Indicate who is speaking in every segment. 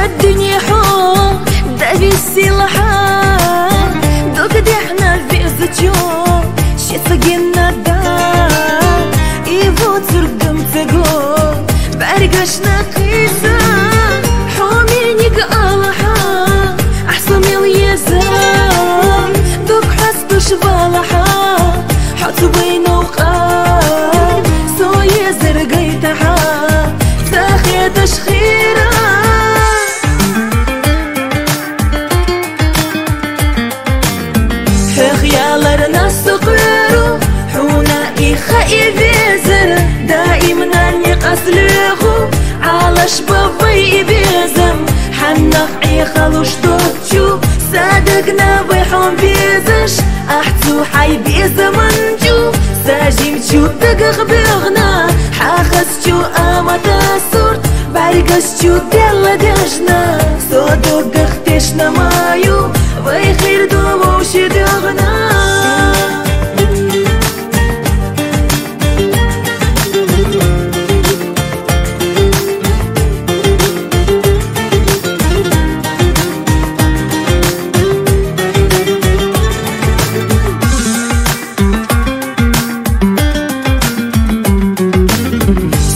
Speaker 1: الدنيا حب دابي السلاحة دوك دحنا في زتيو شي سقينا الدار إيفو ترقم تقول بارقشنا قيسا حوميني قالحا أحسن اليزار دوك حسب شبالحا حط بين وقار سويا زرقيتها تاخي تشخيرا خيالنا استقرارو حونا خايف يزر دائما نقص لغو على شبابي بيزم حنا خلوش توتشو صادقنا بيحون بيزش احتو حي بيزمنجو ساجمتشو دقغ بغنا حاخستشو اما تاسورت بارقشتشو ديلا دجنا صدق اختشنا مايو ويخير دومو شدغنا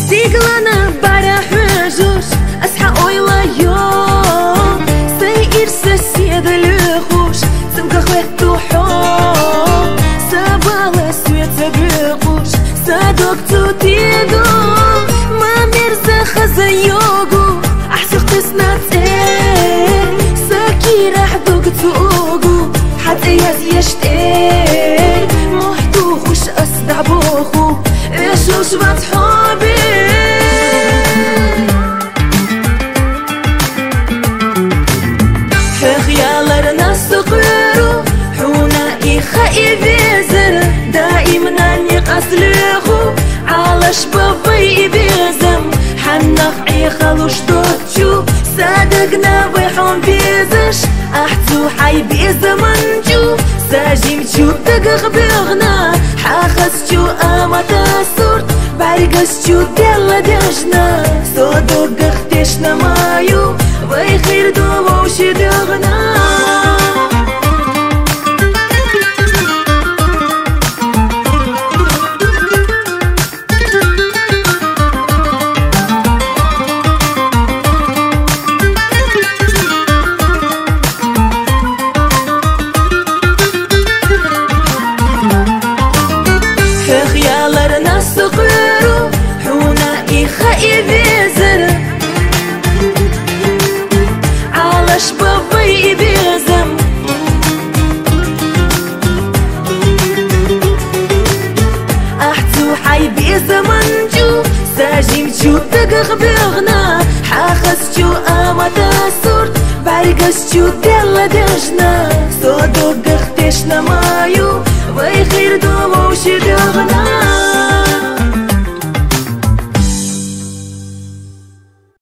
Speaker 1: سيقلنا بارح مجوش أصحى أويلا يوم سيئر سسيد الخوش سمك خويتو حوم سابالا سويت بيقوش سادوك توتيدو ما ميرزا خزيوغو أحسق تسناتين ساكي راح دوك توغو حتى يشتين محتوخوش أصدع بوخو إيشوش بتحبي خيالنا استقرارو حونا خايف يزر دائما نقص لغو على شبابي بيزم حنا خلوش توتشو صادقنا بيحون بيزش احتو حي بيزمنجو ساجمتشو دقغ بغنا حاخستشو اما تاسورت بارقشتشو ديلا دجنا صدق اختشنا مايو ويخير دومو شدغنا خيالنا استقرارو حونا خايف يزر على شبابي بيزم احتو حي بيزمنجو ساجمتشو دقغ بغنا حاخستشو اما تاسورت بارقشتشو ديلا دجنا صدق اختشنا مايو ويخير دومو شدغنا